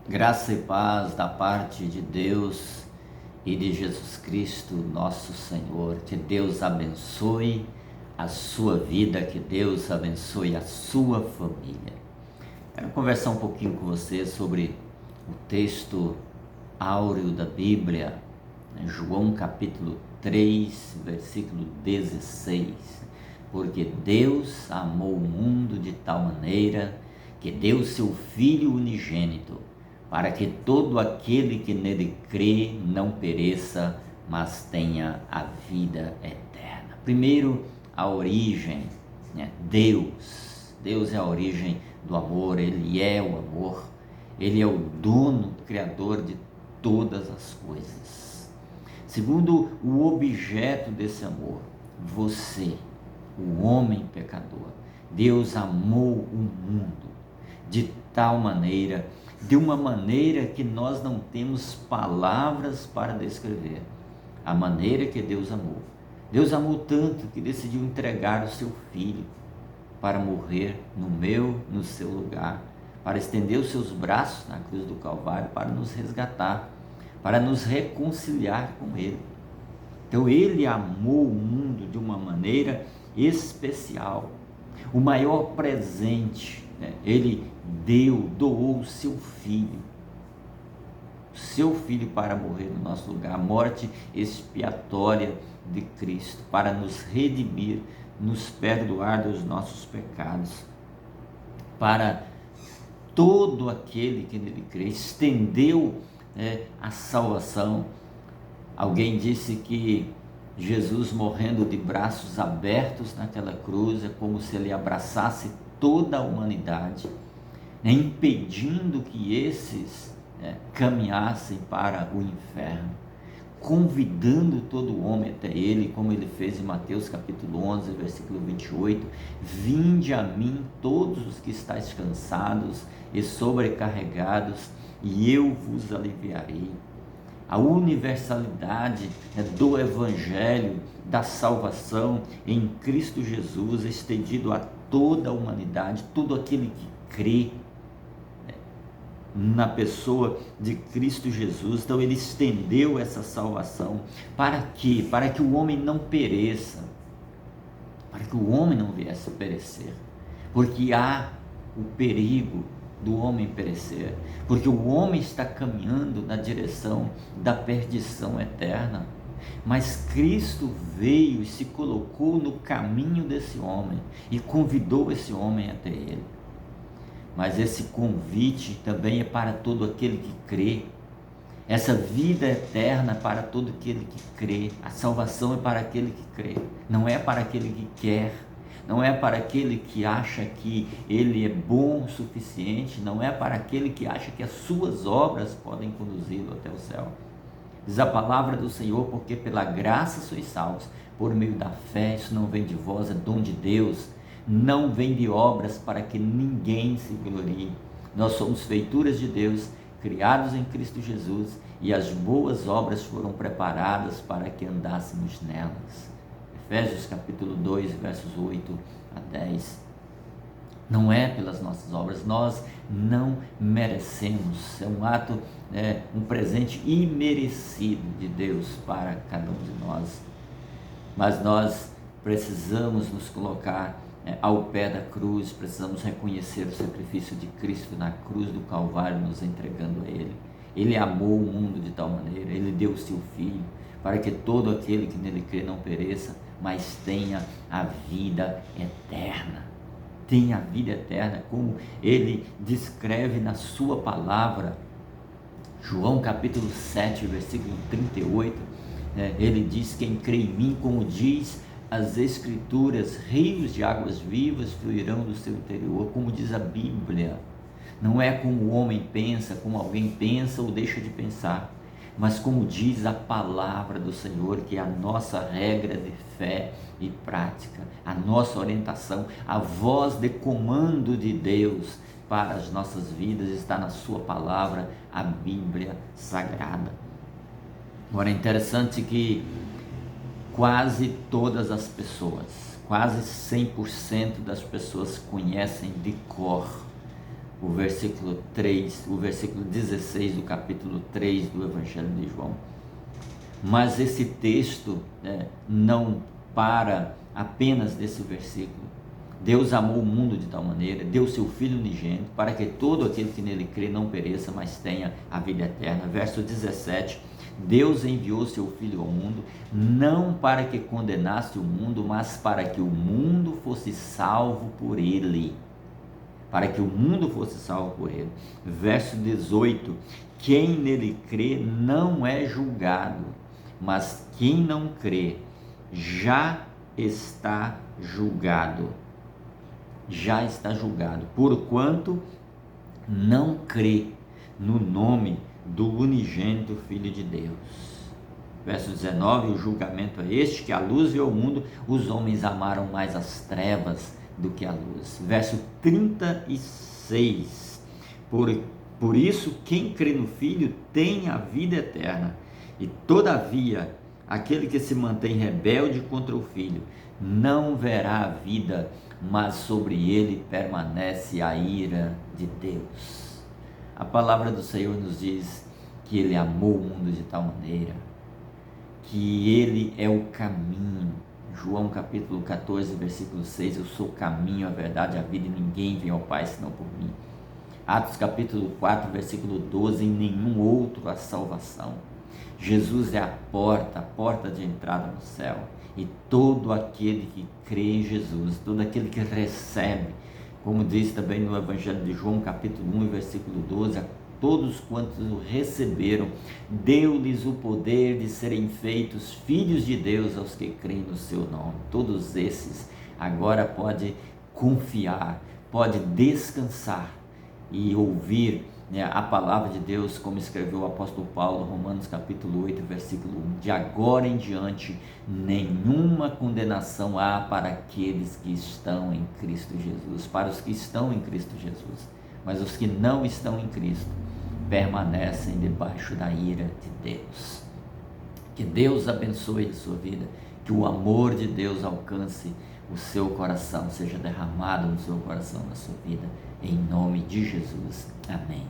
Graça e paz da parte de Deus e de Jesus Cristo, nosso Senhor. Que Deus abençoe a sua vida, que Deus abençoe a sua família. Quero conversar um pouquinho com você sobre o texto áureo da Bíblia, João capítulo 3, versículo 16. Porque Deus amou o mundo de tal maneira que deu seu Filho unigênito, para que todo aquele que nele crê não pereça, mas tenha a vida eterna. Primeiro, a origem, né? Deus é a origem do amor, Ele é o amor, Ele é o dono, criador de todas as coisas. Segundo, o objeto desse amor, você, o homem pecador. Deus amou o mundo de tal maneira, de uma maneira que nós não temos palavras para descrever, a maneira que Deus amou. Deus amou tanto que decidiu entregar o seu Filho para morrer no meu, no seu lugar, para estender os seus braços na cruz do Calvário, para nos resgatar, para nos reconciliar com Ele. Então Ele amou o mundo de uma maneira especial. O maior presente, né? Ele doou o seu Filho para morrer no nosso lugar, a morte expiatória de Cristo, para nos redimir, nos perdoar dos nossos pecados, para todo aquele que nele crê, estendeu a salvação. Alguém disse que Jesus morrendo de braços abertos naquela cruz é como se ele abraçasse toda a humanidade, impedindo que esses caminhassem para o inferno, convidando todo homem até ele, como ele fez em Mateus capítulo 11, versículo 28, vinde a mim todos os que estáis cansados e sobrecarregados, e eu vos aliviarei. A universalidade do Evangelho, da salvação em Cristo Jesus, estendido a toda a humanidade, todo aquele que crê na pessoa de Cristo Jesus. Então ele estendeu essa salvação, para quê? Para que o homem não pereça, para que o homem não viesse a perecer, porque há o perigo do homem perecer, porque o homem está caminhando na direção da perdição eterna, mas Cristo veio e se colocou no caminho desse homem e convidou esse homem até ele. Mas esse convite também é para todo aquele que crê. Essa vida eterna é para todo aquele que crê. A salvação é para aquele que crê, não é para aquele que quer, não é para aquele que acha que ele é bom o suficiente, não é para aquele que acha que as suas obras podem conduzi-lo até o céu. Diz a palavra do Senhor: porque pela graça sois salvos, por meio da fé. Isso não vem de vós, é dom de Deus, não vem de obras, para que ninguém se glorie. Nós somos feituras de Deus, criados em Cristo Jesus, e as boas obras foram preparadas para que andássemos nelas. Efésios capítulo 2, versos 8 a 10. Não é pelas nossas obras, nós não merecemos, é um ato, um presente imerecido de Deus para cada um de nós, mas nós precisamos nos colocar ao pé da cruz, precisamos reconhecer o sacrifício de Cristo na cruz do Calvário, nos entregando a Ele. Ele amou o mundo de tal maneira, Ele deu o seu Filho, para que todo aquele que nele crê não pereça, mas tenha a vida eterna. Tenha a vida eterna, como Ele descreve na sua palavra. João capítulo 7, versículo 38, ele diz: quem crê em mim, como diz as Escrituras, rios de águas vivas fluirão do seu interior. Como diz a Bíblia, não é como o homem pensa, como alguém pensa ou deixa de pensar, mas como diz a palavra do Senhor, que é a nossa regra de fé e prática, a nossa orientação, a voz de comando de Deus para as nossas vidas está na sua palavra, a Bíblia Sagrada. Agora é interessante que quase todas as pessoas, quase 100% das pessoas conhecem de cor o versículo 3, o versículo 16 do capítulo 3 do Evangelho de João. Mas esse texto não para apenas desse versículo. Deus amou o mundo de tal maneira, deu seu Filho unigênito, para que todo aquele que nele crê não pereça, mas tenha a vida eterna. Verso 17, Deus enviou seu Filho ao mundo, não para que condenasse o mundo, mas para que o mundo fosse salvo por ele. Para que o mundo fosse salvo por ele. Verso 18, quem nele crê não é julgado, mas quem não crê já está julgado. Já está julgado, porquanto não crê no nome do unigênito Filho de Deus. Verso 19, o julgamento é este, que a luz veio ao mundo, os homens amaram mais as trevas do que a luz. Verso 36, por isso quem crê no Filho tem a vida eterna, e todavia aquele que se mantém rebelde contra o Filho não verá a vida, mas sobre ele permanece a ira de Deus. A palavra do Senhor nos diz que ele amou o mundo de tal maneira, que ele é o caminho. João capítulo 14, versículo 6, eu sou o caminho, a verdade e a vida, e ninguém vem ao Pai senão por mim. Atos capítulo 4, versículo 12, em nenhum outro há salvação. Jesus é a porta de entrada no céu. E todo aquele que crê em Jesus, todo aquele que recebe, como diz também no Evangelho de João, capítulo 1, versículo 12, a todos quantos o receberam, deu-lhes o poder de serem feitos filhos de Deus aos que creem no seu nome. Todos esses agora pode confiar, pode descansar e ouvir a palavra de Deus, como escreveu o apóstolo Paulo, Romanos capítulo 8, versículo 1, de agora em diante, nenhuma condenação há para aqueles que estão em Cristo Jesus, para os que estão em Cristo Jesus, mas os que não estão em Cristo, permanecem debaixo da ira de Deus. Que Deus abençoe a sua vida, que o amor de Deus alcance o seu coração, seja derramado no seu coração, na sua vida, em nome de Jesus, amém.